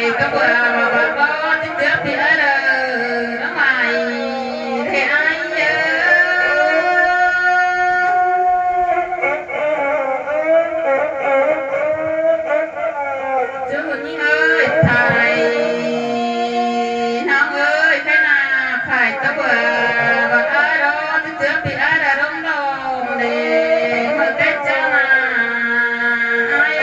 phải có bữa mà có tiếng trước thì ở đời nó ngoài thì ai chứ Nhi ơi thầy Nong ơi cái nào phải có bữa mà ở đó tiếng trước thì ở đời đông đông để mà cái cha mà ai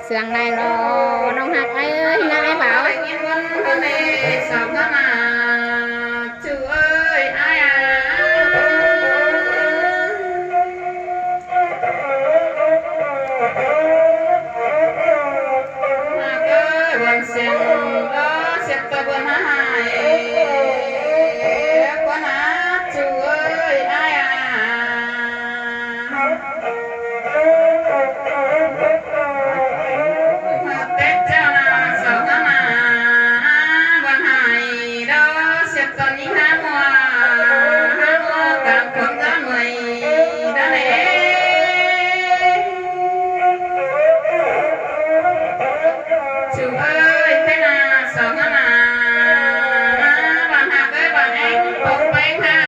Sáng nay nó